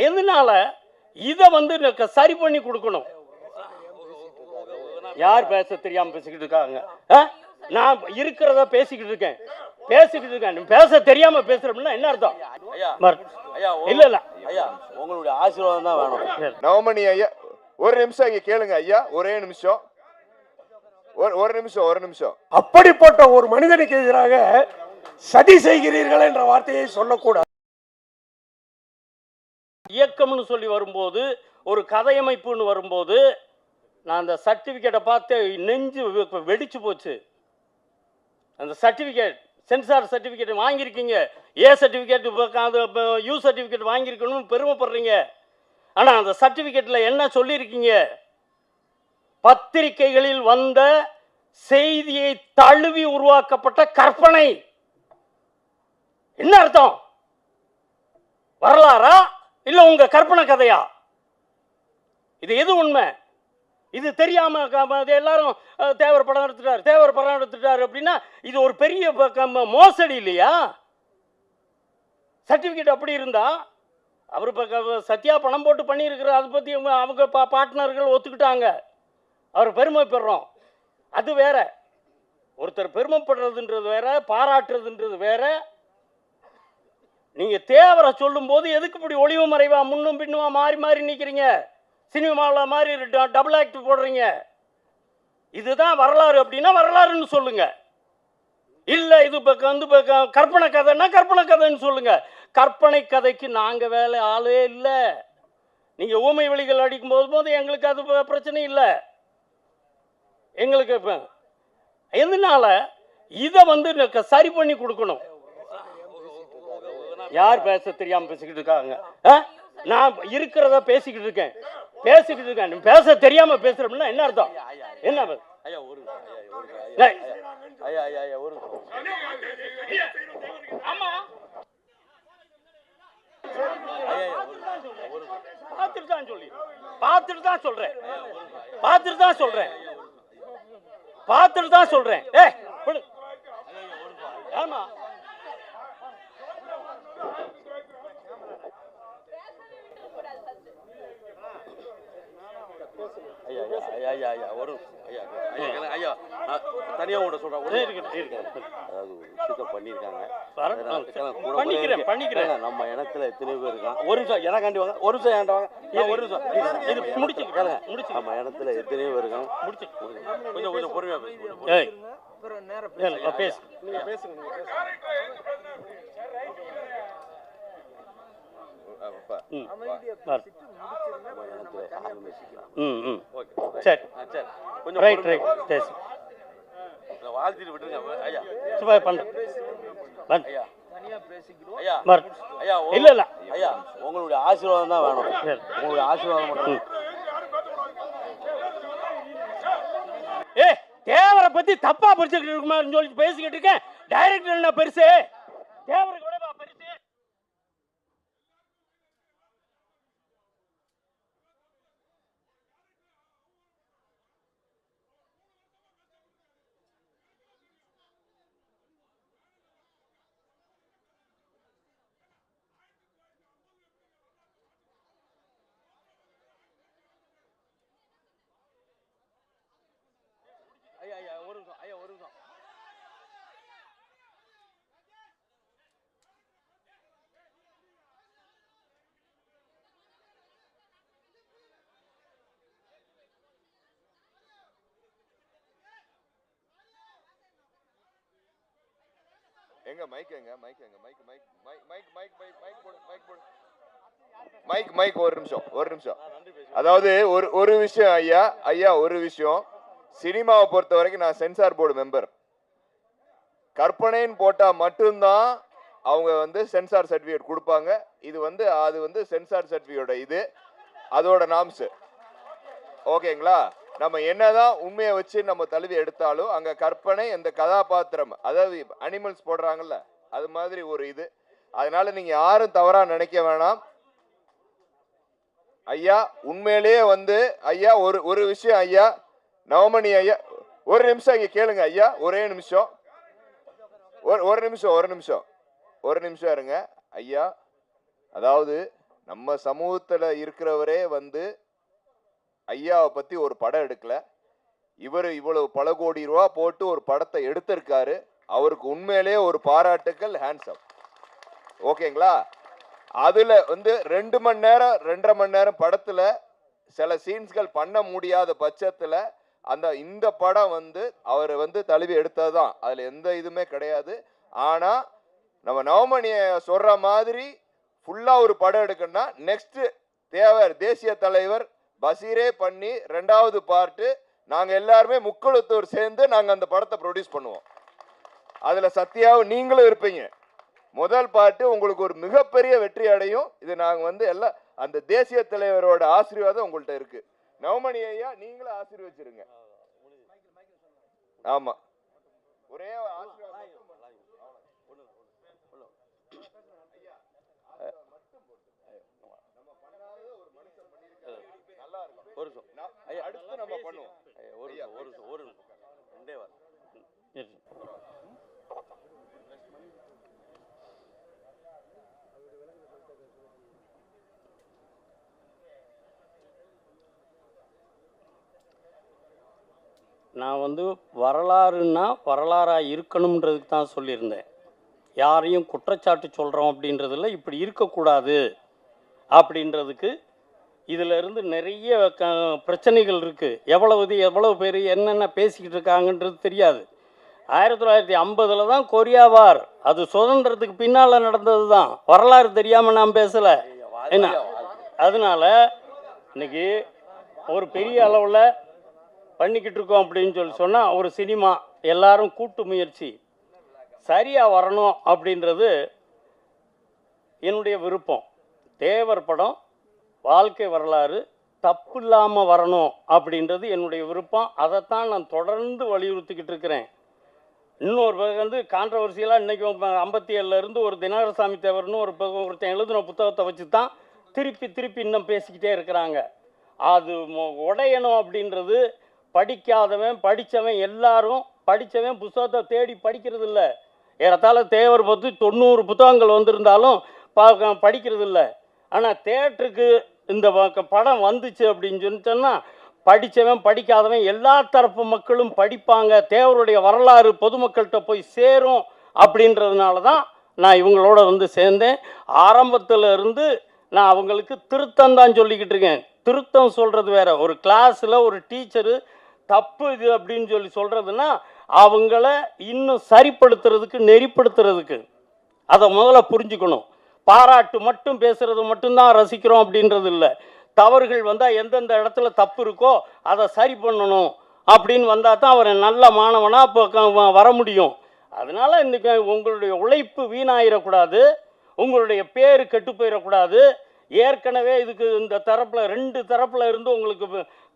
எதனால இதை வந்து சரி பண்ணி கொடுக்கணும். யார் பேச தெரியாம பேசிக்கிட்டு இருக்காங்க? நான் இருக்கிறத பேசிக்கிட்டு இருக்கேன். பேச தெரியாம பேசுறோம்னா என்ன அர்த்தம்? இல்ல இல்ல ஐயா, உங்களுடைய ஆசீர்வாதம் தான் வேணும். நவமணி ஐயா ஒரு நிமிஷம் இங்க கேளுங்க ஐயா, ஒரே நிமிஷம், ஒரு நிமிஷம். அப்படிப்பட்ட ஒரு மனிதனுக்கு எதிராக சதி செய்கிறீர்கள் என்ற வார்த்தையை சொல்லக்கூடாது. இயக்கம்னு சொல்லி வரும்போது, ஒரு கதையமைப்புன்னு வரும்போது, நான் அந்த சர்டிபிகேட்டை பார்த்து நெஞ்சு வெடிச்சு போச்சு. அந்த சர்டிபிகேட், சென்சார் சர்டிபிகேட் வாங்கியிருக்கீங்க, ஏ சர்டிபிகேட், யூ சர்டிபிகேட் வாங்கியிருக்கணும்னு பெருமைப்படுறீங்க. ஆனால் அந்த சர்டிபிகேட்டில் என்ன சொல்லியிருக்கீங்க? பத்திரிகைகளில் வந்த செய்தியை தழுவி உருவாக்கப்பட்ட கற்பனை. என்ன அர்த்தம்? வரலாறா இல்ல உங்க கற்பனை கதையா? இது எது உண்மை? இது தெரியாம எல்லாரும் தேவர் படம் எடுத்துட்டார் அப்படின்னா இது ஒரு பெரிய மோசடி இல்லையா? சர்டிபிகேட் அப்படி இருந்தா அவர் சத்யா பணம் போட்டு பண்ணியிருக்கிற, அதை பத்தி அவங்க பார்ட்னர்கள் ஒத்துக்கிட்டாங்க, அவர் பெருமை பெறோம். அது வேற. ஒருத்தர் பெருமைப்படுறதுன்றது வேற, பாராட்டுறதுன்றது வேற. நீங்க தேவரை சொல்லும் போது எதுக்கு இப்படி ஒளிவு மறைவா முன்னும் பின்னுமா மாறி மாறி நிக்கிறீங்க? சினிமாவில் மாதிரி டபுள் ஆக்ட் போடுறீங்க. இதுதான் வரலாறு அப்படின்னா வரலாறுன்னு சொல்லுங்க. இல்ல இது கற்பனை கதைன்னா கற்பனை கதைன்னு சொல்லுங்க. கற்பனை கதைக்கு நாங்க வேலை ஆளே இல்லை. நீங்க ஊமை வெளிகள் அடிக்கும் போது எங்களுக்கு அது பிரச்சனை இல்லை. எங்களுக்கு எதனால இதை வந்து சரி பண்ணி கொடுக்கணும். யார் பேச தெரியாம பேசிக்கிட்டு இருக்காங்க? நான் இருக்கிறத பேசிக்கிட்டு இருக்கேன். பேச தெரியாம பேசுறோம்னா என்ன அர்த்தம்? என்ன பார்த்துட்டு தான் சொல்றேன். ஆமா, தனியா கூட சொல்றேன். அதாவது விஷயத்த பண்ணிருக்காங்க. நம்ம இனத்துல எத்தனை பேர் இருக்காங்க? ஒரு நிமிஷம் எனக்காண்டி வாங்க, ஒரு நிமிஷம் ஏன்டா வாங்க, ஒரு நிமிஷம் இது முடிச்சு கேளுங்க. நம்ம இனத்துல எத்தனையோ பேர் இருக்காங்க. முடிச்சு கொஞ்சம் பொறுமையா பேசுங்க. வாழ்த்திட்டு விட்டுருங்க ஐயா. இல்ல இல்ல ஐயா, உங்களுடைய ஆசீர்வாதம் தான் வேணும். உங்களுடைய ஆசீர்வாதம் மட்டும். தேவரை பத்தி தப்பா படிச்சுக்கிட்டு இருக்குமான்னு சொல்லி பேசிக்கிட்டு இருக்கேன். டைரக்டர் என்ன பெருசு? தேவரை கூட பெருசு. ஒரு நிமிஷம். எங்க மைக் ஒரு நிமிஷம். அதாவது ஒரு விஷயம் ஐயா ஒரு விஷயம். சினிமாவை பொறுத்த வரைக்கும் நான் சென்சார் போர்டு மெம்பர். கற்பனைன்னு போட்டா மட்டும்தான் அவங்க வந்து சென்சார் சர்டிபிகேட் கொடுப்பாங்க. அது வந்து சென்சார் சர்டிபிகேட், இது அதோட நாம்ஸ். ஓகேங்களா? நம்ம என்னதான் உண்மையை வச்சு நம்ம தழுவி எடுத்தாலும் அங்க கற்பனை, அந்த கதாபாத்திரம், அதாவது அனிமல்ஸ் போடுறாங்கல்ல, அது மாதிரி ஒரு இது. அதனால நீங்க யாரும் தவறா நினைக்க வேணாம் ஐயா. உண்மையிலேயே வந்து ஐயா ஒரு விஷயம் ஐயா, நவமணி ஐயா ஒரு நிமிஷம் இங்க கேளுங்க ஐயா, ஒரே நிமிஷம், ஒரு நிமிஷம் இருங்க ஐயா. அதாவது நம்ம சமூகத்தில் இருக்கிறவரே வந்து ஐயாவை பற்றி ஒரு படம் எடுக்கல. இவர் இவ்வளவு பல கோடி ரூபா போட்டு ஒரு படத்தை எடுத்திருக்காரு. அவருக்கு உண்மையிலேயே ஒரு பாராட்டுக்கள், ஹேண்ட்ஸம். ஓகேங்களா? அதில் வந்து 2 மணி நேரம் 2.5 மணி நேரம் படத்தில் சில சீன்ஸ்கள் பண்ண முடியாத பட்சத்தில் இந்த படம் வந்து அவர் வந்து தழுவி எடுத்தது தான். அதில் எந்த இதுவுமே கிடையாது. ஆனால் நம்ம நவமணியை சொல்கிற மாதிரி ஃபுல்லாக ஒரு படம் எடுக்கணும்னா நெக்ஸ்ட் தேவர் தேசிய தலைவர் பசீரே பண்ணி 2வது பார்ட்டு நாங்கள் எல்லாருமே முக்குளத்தூர் சேர்ந்து நாங்கள் அந்த படத்தை ப்ரொடியூஸ் பண்ணுவோம். அதில் சத்யாவும் நீங்களும் இருப்பீங்க. முதல் பாட்டு உங்களுக்கு ஒரு மிகப்பெரிய வெற்றி அடையும். இது நாங்கள் வந்து எல்லாம் அந்த தேசிய தலைவரோட ஆசீர்வாதம் உங்கள்கிட்ட இருக்கு. நவமணி ஐயா நீங்களும் ஆசீர்வச்சிருங்க. ஆமா, ஒரே ஆசீர்வாதம். அடுத்து நம்ம பண்ணுவோம். ஒரு ரெண்டே வாரம் நான் வந்து வரலாறுன்னா வரலாறாக இருக்கணுன்றதுக்கு தான் சொல்லியிருந்தேன். யாரையும் குற்றச்சாட்டு சொல்கிறோம் அப்படின்றதில் இப்படி இருக்கக்கூடாது அப்படின்றதுக்கு இதிலிருந்து நிறைய பிரச்சனைகள் இருக்குது. எவ்வளவு பேர் என்னென்ன பேசிக்கிட்டு இருக்காங்கன்றது தெரியாது. 1950 தான் கொரியா வார், அது சுதந்திரத்துக்கு பின்னால் நடந்தது தான். வரலாறு தெரியாமல் நான் பேசலை என்ன. அதனால் இன்னைக்கு ஒரு பெரிய அளவில் பண்ணிக்கிட்டு இருக்கோம் அப்படின்னு சொன்னால் ஒரு சினிமா எல்லாரும் கூட்டு முயற்சி சரியாக வரணும் அப்படின்றது என்னுடைய விருப்பம். தேவர் படம் வாழ்க்கை வரலாறு தப்பு இல்லாமல் வரணும் அப்படின்றது என்னுடைய விருப்பம். அதைத்தான் நான் தொடர்ந்து வலியுறுத்திக்கிட்டு இருக்கிறேன். இன்னொரு வந்து கான்ட்ரவர்சியலாக இன்றைக்கி 57 ஒரு தினகரசாமி தேவர்னு ஒருத்தன் எழுதின புத்தகத்தை வச்சு தான் திருப்பி இன்னும் பேசிக்கிட்டே இருக்கிறாங்க. அது உடையணும் அப்படின்றது படிக்காதவன் படித்தவன் எல்லாரும் படித்தவன் புத்தகத்தை தேடி படிக்கிறது இல்லை. ஏறத்தாழ தேவர் பற்றி 90 புத்தகங்கள் வந்திருந்தாலும் படிக்கிறது இல்லை. ஆனால் தேட்டருக்கு இந்த படம் வந்துச்சு அப்படின்னு சொன்னால் படித்தவன் படிக்காதவன் எல்லா தரப்பு மக்களும் படிப்பாங்க. தேவருடைய வரலாறு பொதுமக்கள்கிட்ட போய் சேரும் அப்படின்றதுனால தான் நான் இவங்களோட வந்து சேர்ந்தேன். ஆரம்பத்தில் இருந்து நான் அவங்களுக்கு திருத்தம் தான் சொல்லிக்கிட்டு இருக்கேன். திருத்தம் சொல்கிறது வேற. ஒரு கிளாஸில் ஒரு டீச்சரு தப்பு இது அப்படின்னு சொல்கிறதுனா அவங்கள இன்னும் சரிப்படுத்துறதுக்கு நெறிப்படுத்துறதுக்கு அதை முதல்ல புரிஞ்சுக்கணும். பாராட்டு மட்டும் பேசுகிறது மட்டும்தான் ரசிக்கிறோம் அப்படின்றது இல்லை. தவறுகள் வந்தால் எந்தெந்த இடத்துல தப்பு இருக்கோ அதை சரி பண்ணணும் அப்படின்னு வந்தால் தான் அவர் நல்ல மாணவனாக இப்போ வர முடியும். அதனால் இன்றைக்கி உங்களுடைய உழைப்பு வீணாயிடக்கூடாது, உங்களுடைய பேர் கெட்டு போயிடக்கூடாது. ஏற்கனவே இதுக்கு இந்த தரப்பில் 2 தரப்பில் இருந்து உங்களுக்கு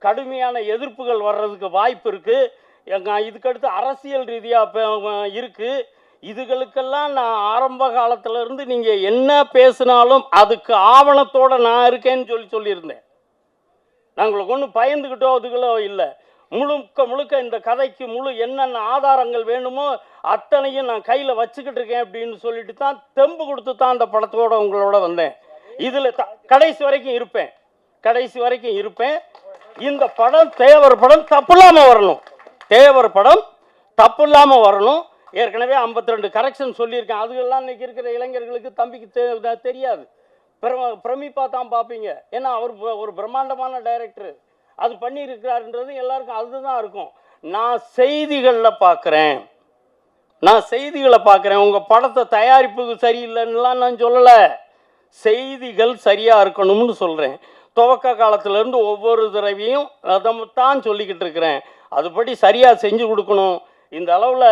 கடுமையான எதிர்ப்புகள் வர்றதுக்கு வாய்ப்பு இருக்குது. இதுக்கடுத்து அரசியல் ரீதியாக இருக்குது. இதுகளுக்கெல்லாம் நான் ஆரம்ப காலத்திலேருந்து நீங்கள் என்ன பேசினாலும் அதுக்கு ஆவணத்தோடு நான் இருக்கேன்னு சொல்லியிருந்தேன். நாங்களுக்கு ஒன்றும் பயந்துக்கிட்டோ அதுகளோ இல்லை. முழுக்க இந்த கதைக்கு என்னென்ன ஆதாரங்கள் வேணுமோ அத்தனையும் நான் கையில் வச்சுக்கிட்டு இருக்கேன் அப்படின்னு சொல்லிட்டு தான் தெம்பு கொடுத்து தான் அந்த படத்தோடு உங்களோட வந்தேன். இதில் கடைசி வரைக்கும் இருப்பேன். இந்த படம் தேவர் படம் தப்பு இல்லாமல் வரணும். தேவர் படம் தப்பு இல்லாமல் வரணும். ஏற்கனவே 52 கரெக்ஷன் சொல்லியிருக்கேன். அதுக்கெல்லாம் இன்றைக்கி இருக்கிற இளைஞர்களுக்கு தம்பிக்கு தெரியாது. பிரமிப்பாக தான் பார்ப்பீங்க. ஏன்னா அவர் ஒரு பிரம்மாண்டமான டைரக்டர். அது பண்ணியிருக்கிறாருன்றது எல்லாருக்கும் அதுதான் இருக்கும். நான் செய்திகளை பார்க்குறேன். உங்கள் படத்தை தயாரிப்புக்கு சரியில்லைன்னுலாம் நான் சொல்லலை. செய்திகள் சரியாக இருக்கணும்னு சொல்கிறேன். துவக்க காலத்திலேருந்து ஒவ்வொரு தடவையும் அதை தான் சொல்லிக்கிட்டு இருக்கிறேன். அதுபடி சரியாக செஞ்சு கொடுக்கணும். இந்த அளவில்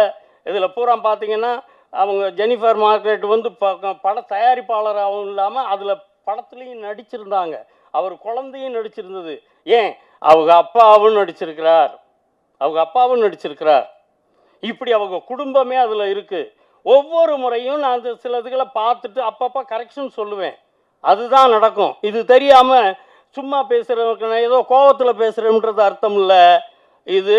இதில் பூரா பார்த்தீங்கன்னா அவங்க ஜெனிஃபர் மார்க்ரெட் வந்து பட தயாரிப்பாளராகவும் இல்லாமல் அதில் படத்துலேயும் நடிச்சிருந்தாங்க. அவர் குழந்தையும் நடிச்சிருந்தது. ஏன் அவங்க அப்பாவும் நடிச்சிருக்கிறார். இப்படி அவங்க குடும்பமே அதில் இருக்குது. ஒவ்வொரு முறையும் நான் அந்த சில இதுகளை பார்த்துட்டு அப்பப்போ கரெக்ஷன் சொல்லுவேன். அதுதான் நடக்கும். இது தெரியாமல் சும்மா பேசுகிறவங்க நான் ஏதோ கோபத்தில் பேசுகிறேன்றது அர்த்தம் இல்லை. இது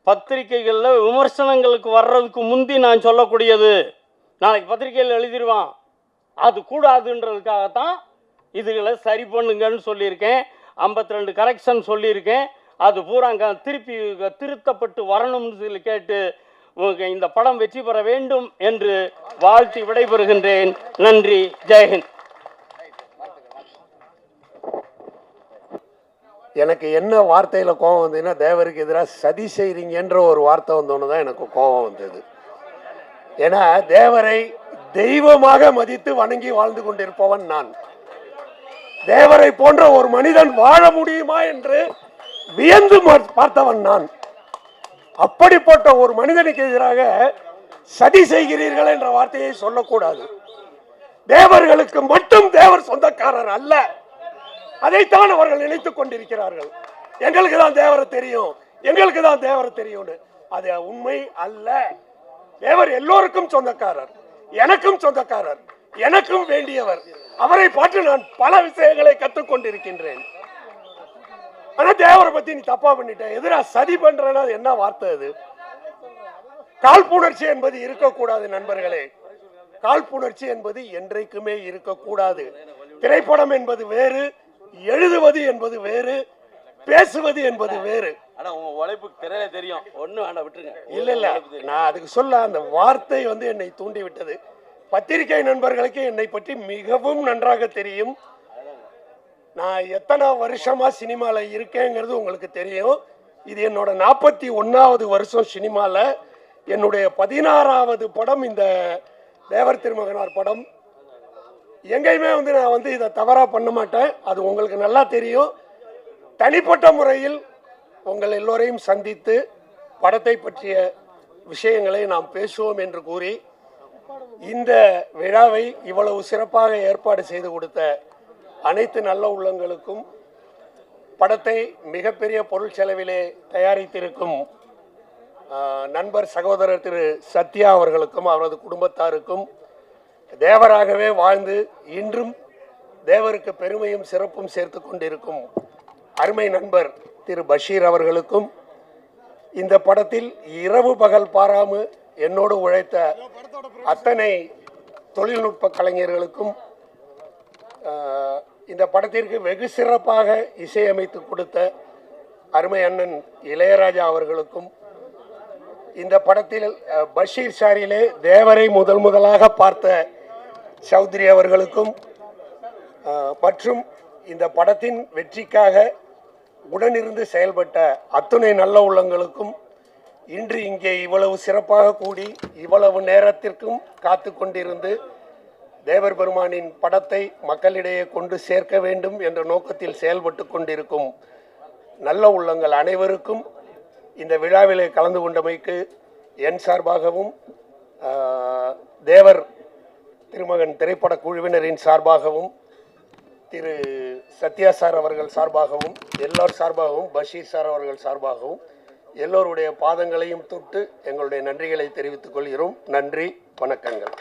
பத்திரிகைகளில் விமர்சனங்களுக்கு வர்றதுக்கு முந்தி நான் சொல்லக்கூடியது. நாளைக்கு பத்திரிகையில் எழுதிடுவான், அது கூடாதுன்றதுக்காகத்தான் இதுகளை சரி பண்ணுங்கன்னு சொல்லியிருக்கேன். 52 கரெக்ஷன் சொல்லியிருக்கேன். அது பூரா திருப்பி திருத்தப்பட்டு வரணும்னு சொல்லி கேட்டு இந்த படம் வெற்றி பெற வேண்டும் என்று வாழ்த்தி விடைபெறுகின்றேன். நன்றி. ஜெயஹிந்த். எனக்கு என்ன வார்த்தையில் கோபம் வந்ததுன்னா, தேவருக்கு எதிராக சதி செய்கிறீங்கன்ற ஒரு வார்த்தை வந்தோன்னு தான் எனக்கு கோபம் வந்தது. ஏன்னா தேவரை தெய்வமாக மதித்து வணங்கி வாழ்ந்து கொண்டிருப்பவன் நான். தேவரை போன்ற ஒரு மனிதன் வாழ முடியுமா என்று வியந்து பார்த்தவன் நான். அப்படிப்பட்ட ஒரு மனிதனுக்கு எதிராக சதி செய்கிறீர்கள் என்ற வார்த்தையை சொல்லக்கூடாது. தேவர்களுக்கு மட்டும் தேவர் சொந்தக்காரர் அல்ல, அதைத்தான் அவர்கள் நினைத்துக் கொண்டிருக்கிறார்கள். எங்களுக்கு தான் தேவரை தெரியும், எங்களுக்கு தான் தேவரை தெரியும். அது உண்மை அல்ல. தேவர் எல்லோருக்கும் சொந்தக்காரர், எனக்கும் சொந்தக்காரர், எனக்கும் வேண்டியவர். அவரை பார்த்து நான் பல விஷயங்களை கற்றுக்கொண்டிருக்கின்றேன். ஆனா தேவரை பத்தி நீ தப்பா பண்ணிட்ட, எதிராக சதி பண்றேன்னா என்ன வார்த்தை அது? காழ்ப்புணர்ச்சி என்பது இருக்கக்கூடாது நண்பர்களே. காழ்ப்புணர்ச்சி என்பது என்றைக்குமே இருக்கக்கூடாது. திரைப்படம் என்பது வேறு, எழுதுவது என்பது வேறு, பேசுவது என்பது வேறு. இல்ல இல்ல, நான் அதுக்கு சொல்ல அந்த வார்த்தை என்னை தூண்டி விட்டது. பத்திரிகை நண்பர்களுக்கு என்னை பற்றி மிகவும் நன்றாக தெரியும். நான் எத்தனை வருஷமா சினிமால இருக்கேங்கிறது உங்களுக்கு தெரியும். இது என்னோட 41வது வருஷம் சினிமால. என்னுடைய 16வது படம் இந்த தேவர் திருமகனார் படம். எங்கேயுமே நான் இதை தவறா பண்ண மாட்டேன், அது உங்களுக்கு நல்லா தெரியும். தனிப்பட்ட முறையில் உங்கள் எல்லோரையும் சந்தித்து படத்தை பற்றிய விஷயங்களை நாம் பேசுவோம் என்று கூறி, இந்த விழாவை இவ்வளவு சிறப்பாக ஏற்பாடு செய்து கொடுத்த அனைத்து நல்ல உள்ளங்களுக்கும், படத்தை மிகப்பெரிய பொருள் செலவிலே தயாரித்திருக்கும் நண்பர் சகோதரர் திரு சத்யா அவர்களுக்கும் அவரது குடும்பத்தாருக்கும், தேவராகவே வாழ்ந்து இன்றும் தேவருக்கு பெருமையும் சிறப்பும் சேர்த்து கொண்டிருக்கும் அருமை நண்பர் திரு பஷீர் அவர்களுக்கும், இந்த படத்தில் இரவு பகல் பாராமல் என்னோடு உழைத்த அத்தனை தொழில்நுட்ப கலைஞர்களுக்கும், இந்த படத்திற்கு வெகு சிறப்பாக இசையமைத்து கொடுத்த அருமை அண்ணன் இளையராஜா அவர்களுக்கும், இந்த படத்தில் பஷீர் சாரியிலே தேவரை முதலாக பார்த்த சௌத்ரி அவர்களுக்கும், மற்றும் இந்த படத்தின் வெற்றிக்காக உடனிருந்து செயல்பட்ட அத்துணை நல்ல உள்ளங்களுக்கும், இன்று இங்கே இவ்வளவு சிறப்பாக கூடி இவ்வளவு நேரத்திற்கும் காத்து கொண்டிருந்து தேவர் பெருமானின் படத்தை மக்களிடையே கொண்டு சேர்க்க வேண்டும் என்ற நோக்கத்தில் செயல்பட்டு கொண்டிருக்கும் நல்ல உள்ளங்கள் அனைவருக்கும் இந்த விழாவிலே கலந்து கொண்டமைக்கு என் சார்பாகவும், தேவர் திருமகன் திரைப்பட குழுவினரின் சார்பாகவும், திரு சத்யா சார் அவர்கள் சார்பாகவும், எல்லோர் சார்பாகவும், பஷீர் சார் அவர்கள் சார்பாகவும் எல்லோருடைய பாதங்களையும் தொட்டு எங்களுடைய நன்றிகளை தெரிவித்துக் கொள்கிறோம். நன்றி, வணக்கங்கள்.